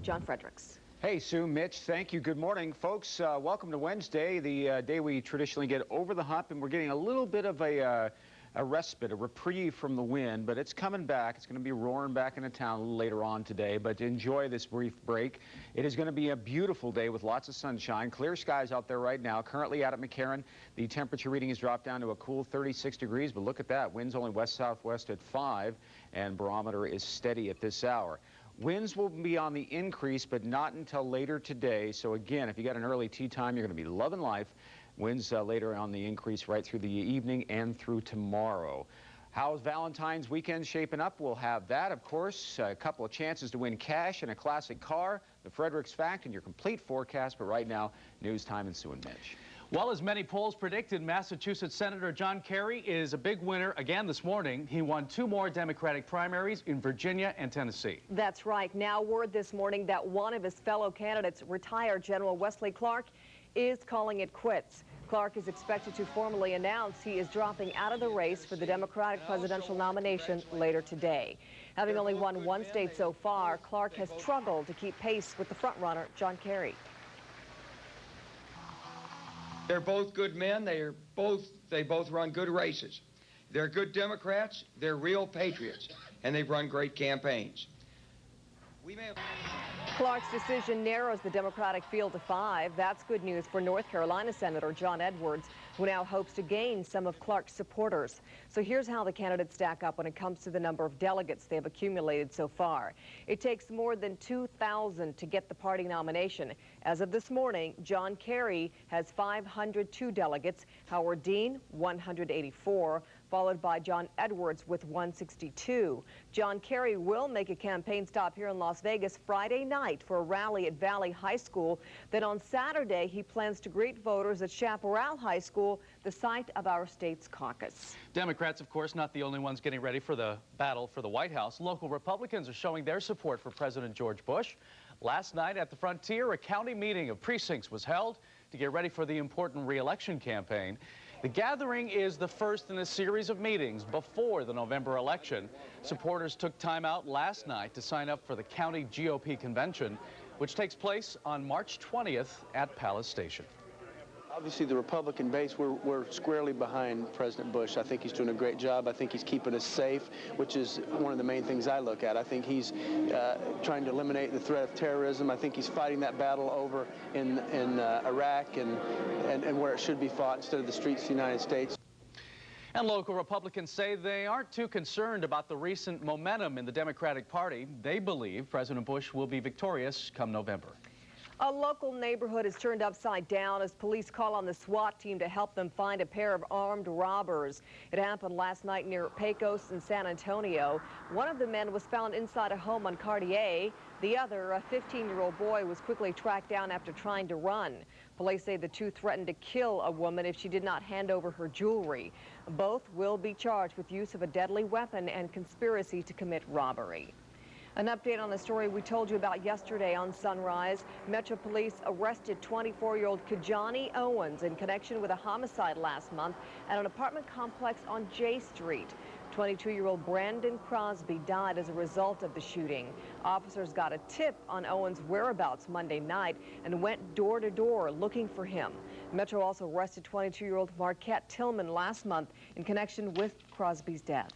John Fredericks. Hey, Sue, Mitch, thank you. Good morning, folks. Welcome to Wednesday, the day we traditionally get over the hump, and we're getting a little bit of a respite, a reprieve from the wind, but it's coming back. It's going to be roaring back into town a little later on today, but enjoy this brief break. It is going to be a beautiful day with lots of sunshine. Clear skies out there right now. Currently out at McCarran, the temperature reading has dropped down to a cool 36 degrees, but look at that. Wind's only west-southwest at 5, and barometer is steady at this hour. Winds will be on the increase, but not until later today. So again, if you got an early tea time, you're going to be loving life. Winds later on the increase right through the evening and through tomorrow. How's Valentine's weekend shaping up? We'll have that, of course. A couple of chances to win cash and a classic car, the Fredericks Fact, and your complete forecast. But right now, news time and Sue and Mitch. Well, as many polls predicted, Massachusetts Senator John Kerry is a big winner again this morning. He won 2 more Democratic primaries in Virginia and Tennessee. That's right. Now word this morning that one of his fellow candidates, retired General Wesley Clark, is calling it quits. Clark is expected to formally announce he is dropping out of the race for the Democratic presidential nomination later today. Having only won one state so far, Clark has struggled to keep pace with the frontrunner, John Kerry. They're both good men. They both run good races. They're good Democrats. They're real patriots, and they've run great campaigns. Clark's decision narrows the Democratic field to 5. That's good news for North Carolina Senator John Edwards, who now hopes to gain some of Clark's supporters. So here's how the candidates stack up when it comes to the number of delegates they have accumulated so far. It takes more than 2,000 to get the party nomination. As of this morning, John Kerry has 502 delegates, Howard Dean 184, followed by John Edwards with 162. John Kerry will make a campaign stop here in Las Vegas Friday night for a rally at Valley High School. Then on Saturday, he plans to greet voters at Chaparral High School, the site of our state's caucus. Democrats, of course, not the only ones getting ready for the battle for the White House. Local Republicans are showing their support for President George Bush. Last night at the Frontier, a county meeting of precincts was held to get ready for the important re-election campaign. The gathering is the first in a series of meetings before the November election. Supporters took time out last night to sign up for the county GOP convention, which takes place on March 20th at Palace Station. Obviously, the Republican base, we're squarely behind President Bush. I think he's doing a great job. I think he's keeping us safe, which is one of the main things I look at. I think he's trying to eliminate the threat of terrorism. I think he's fighting that battle over in Iraq and where it should be fought instead of the streets of the United States. And local Republicans say they aren't too concerned about the recent momentum in the Democratic Party. They believe President Bush will be victorious come November. A local neighborhood is turned upside down as police call on the SWAT team to help them find a pair of armed robbers. It happened last night near Pecos in San Antonio. One of the men was found inside a home on Cartier. The other, a 15-year-old boy, was quickly tracked down after trying to run. Police say the two threatened to kill a woman if she did not hand over her jewelry. Both will be charged with use of a deadly weapon and conspiracy to commit robbery. An update on the story we told you about yesterday on Sunrise. Metro Police arrested 24-year-old Kajani Owens in connection with a homicide last month at an apartment complex on J Street. 22-year-old Brandon Crosby died as a result of the shooting. Officers got a tip on Owens' whereabouts Monday night and went door to door looking for him. Metro also arrested 22-year-old Marquette Tillman last month in connection with Crosby's death.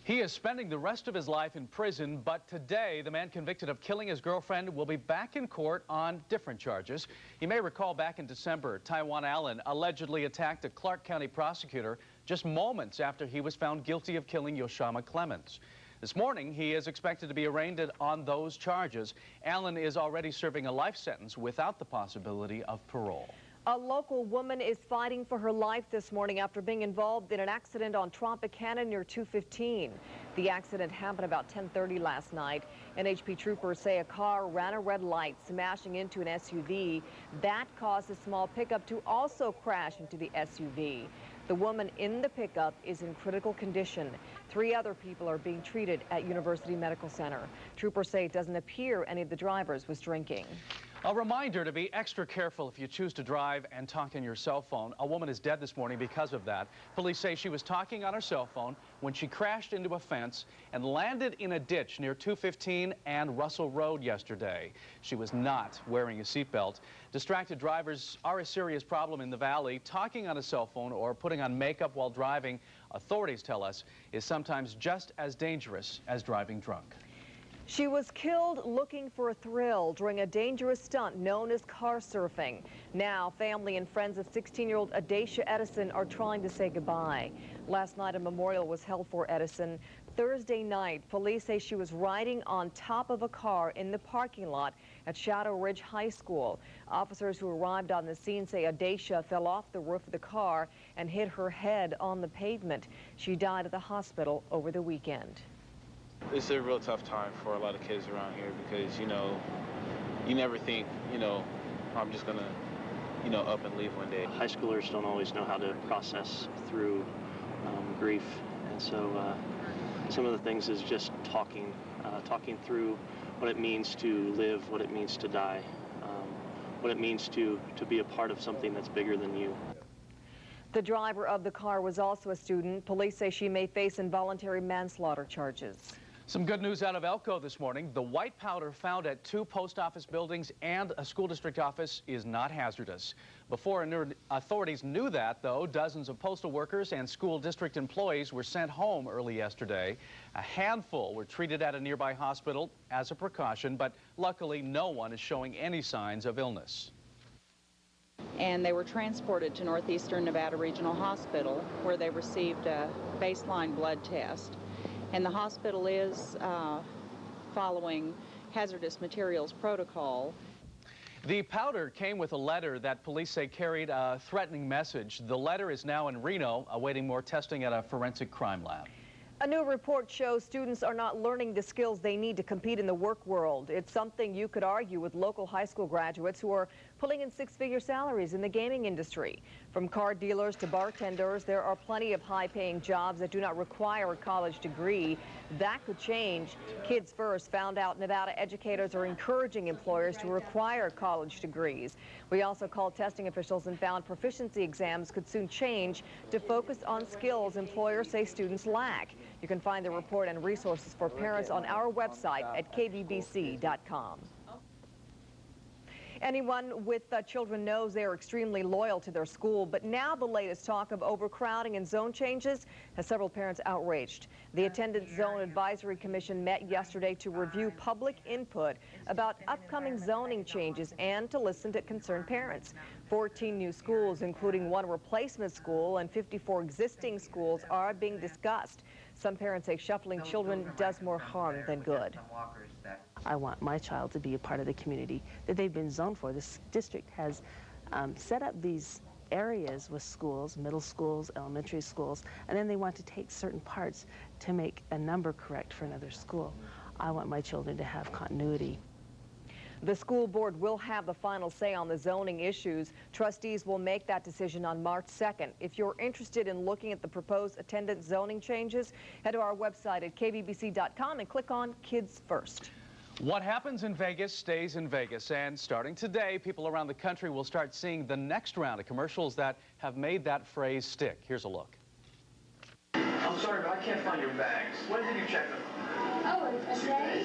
He is spending the rest of his life in prison, but today the man convicted of killing his girlfriend will be back in court on different charges. You may recall back in December, Taiwan Allen allegedly attacked a Clark County prosecutor just moments after he was found guilty of killing Yoshama Clemens. This morning, he is expected to be arraigned on those charges. Allen is already serving a life sentence without the possibility of parole. A local woman is fighting for her life this morning after being involved in an accident on Tropicana near 215. The accident happened about 10:30 last night. NHP troopers say a car ran a red light, smashing into an SUV. That caused a small pickup to also crash into the SUV. The woman in the pickup is in critical condition. 3 other people are being treated at University Medical Center. Troopers say it doesn't appear any of the drivers was drinking. A reminder to be extra careful if you choose to drive and talk on your cell phone. A woman is dead this morning because of that. Police say she was talking on her cell phone when she crashed into a fence and landed in a ditch near 215 and Russell Road yesterday. She was not wearing a seatbelt. Distracted drivers are a serious problem in the valley. Talking on a cell phone or putting on makeup while driving, authorities tell us, is sometimes just as dangerous as driving drunk. She was killed looking for a thrill during a dangerous stunt known as car surfing. Now, family and friends of 16-year-old Adacia Edison are trying to say goodbye. Last night, a memorial was held for Edison. Thursday night, police say she was riding on top of a car in the parking lot at Shadow Ridge High School. Officers who arrived on the scene say Adacia fell off the roof of the car and hit her head on the pavement. She died at the hospital over the weekend. It's a real tough time for a lot of kids around here because, you know, you never think, you know, I'm just gonna, you know, up and leave one day. High schoolers don't always know how to process through grief, and so some of the things is just talking through what it means to live, what it means to die, what it means to be a part of something that's bigger than you. The driver of the car was also a student. Police say she may face involuntary manslaughter charges. Some good news out of Elko this morning. The white powder found at 2 post office buildings and a school district office is not hazardous. Before authorities knew that, though, dozens of postal workers and school district employees were sent home early yesterday. A handful were treated at a nearby hospital as a precaution, but luckily no one is showing any signs of illness. And they were transported to Northeastern Nevada Regional Hospital, where they received a baseline blood test. And the hospital is following hazardous materials protocol. The powder came with a letter that police say carried a threatening message. The letter is now in Reno, awaiting more testing at a forensic crime lab. A new report shows students are not learning the skills they need to compete in the work world. It's something you could argue with local high school graduates who are pulling in 6-figure salaries in the gaming industry. From car dealers to bartenders, there are plenty of high-paying jobs that do not require a college degree. That could change. Kids First found out Nevada educators are encouraging employers to require college degrees. We also called testing officials and found proficiency exams could soon change to focus on skills employers say students lack. You can find the report and resources for parents on our website at kbbc.com. Anyone with children knows they are extremely loyal to their school, but now the latest talk of overcrowding and zone changes has several parents outraged. The Attendance Zone Advisory Commission met yesterday to review public input about upcoming zoning changes and to listen to concerned parents. 14 new schools, including 1 replacement school and 54 existing schools, are being discussed. Some parents say shuffling children does more harm than good. I want my child to be a part of the community that they've been zoned for. This district has set up these areas with schools, middle schools, elementary schools, and then they want to take certain parts to make a number correct for another school. I want my children to have continuity. The school board will have the final say on the zoning issues. Trustees will make that decision on March 2nd. If you're interested in looking at the proposed attendance zoning changes, head to our website at kbbc.com and click on Kids First. What happens in Vegas stays in Vegas, and starting today, people around the country will start seeing the next round of commercials that have made that phrase stick. Here's a look. I'm sorry, but I can't find your bags. When did you check them? Oh, a day?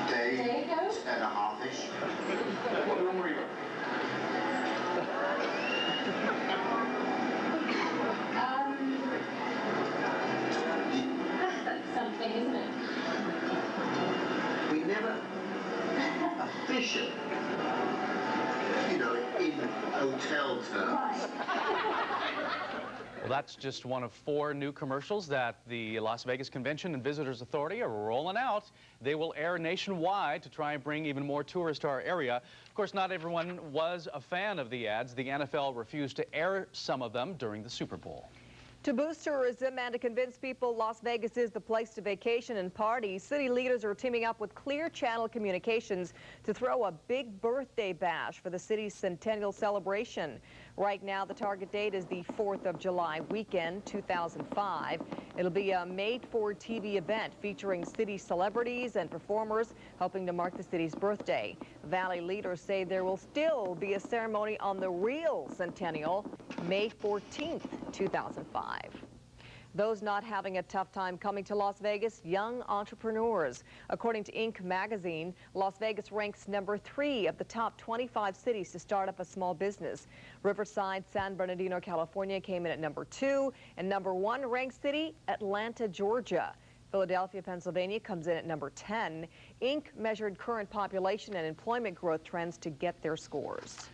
Day ago? And a half-ish. What room were you in? That's something, isn't it? We never officially, you know, in hotel terms. Well, that's just one of 4 new commercials that the Las Vegas Convention and Visitors Authority are rolling out. They will air nationwide to try and bring even more tourists to our area. Of course, not everyone was a fan of the ads. The NFL refused to air some of them during the Super Bowl. To boost tourism and to convince people Las Vegas is the place to vacation and party, city leaders are teaming up with Clear Channel Communications to throw a big birthday bash for the city's centennial celebration. Right now, the target date is the 4th of July weekend, 2005. It'll be a made-for-TV event featuring city celebrities and performers helping to mark the city's birthday. Valley leaders say there will still be a ceremony on the real centennial, May 14th, 2005. Those not having a tough time coming to Las Vegas, young entrepreneurs. According to Inc. magazine, Las Vegas ranks #3 of the top 25 cities to start up a small business. Riverside, San Bernardino, California came in at #2, and #1 ranked city, Atlanta, Georgia. Philadelphia, Pennsylvania comes in at #10. Inc. measured current population and employment growth trends to get their scores.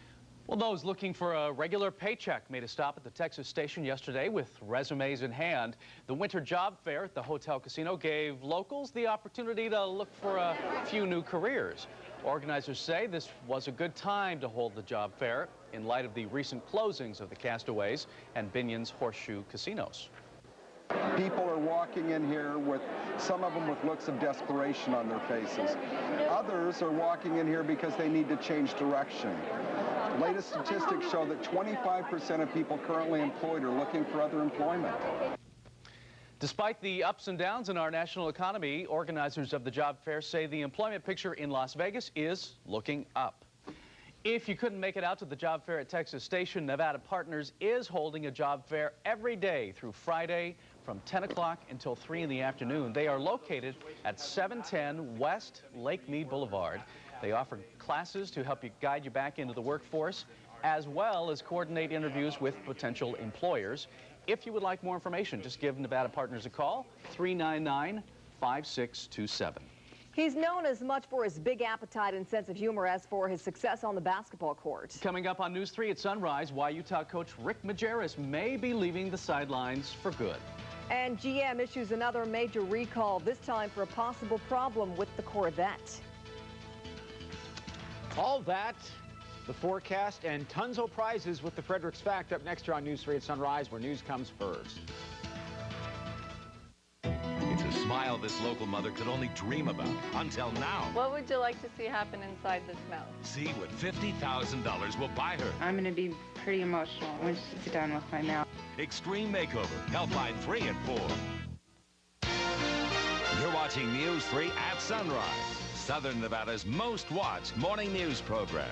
Well, those looking for a regular paycheck made a stop at the Texas station yesterday with resumes in hand. The winter job fair at the Hotel Casino gave locals the opportunity to look for a few new careers. Organizers say this was a good time to hold the job fair in light of the recent closings of the Castaways and Binion's Horseshoe casinos. People are walking in here with, some of them with looks of desperation on their faces. Others are walking in here because they need to change direction. Latest statistics show that 25% of people currently employed are looking for other employment. Despite the ups and downs in our national economy, organizers of the job fair say the employment picture in Las Vegas is looking up. If you couldn't make it out to the job fair at Texas Station, Nevada Partners is holding a job fair every day through Friday from 10 o'clock until 3 in the afternoon. They are located at 710 West Lake Mead Boulevard. They offer classes to help you guide you back into the workforce, as well as coordinate interviews with potential employers. If you would like more information, just give Nevada Partners a call, 399-5627. He's known as much for his big appetite and sense of humor as for his success on the basketball court. Coming up on News 3 at sunrise, why Utah coach Rick Majerus may be leaving the sidelines for good. And GM issues another major recall, this time for a possible problem with the Corvette. All that, the forecast, and tons of prizes with the Fredericks Fact up next here on News 3 at sunrise, where news comes first. It's a smile this local mother could only dream about until now. What would you like to see happen inside this mouth? See what $50,000 will buy her. I'm going to be pretty emotional when she's done with my mouth. Extreme Makeover, Helpline 3 and 4. You're watching News 3 at sunrise, Southern Nevada's most watched morning news program.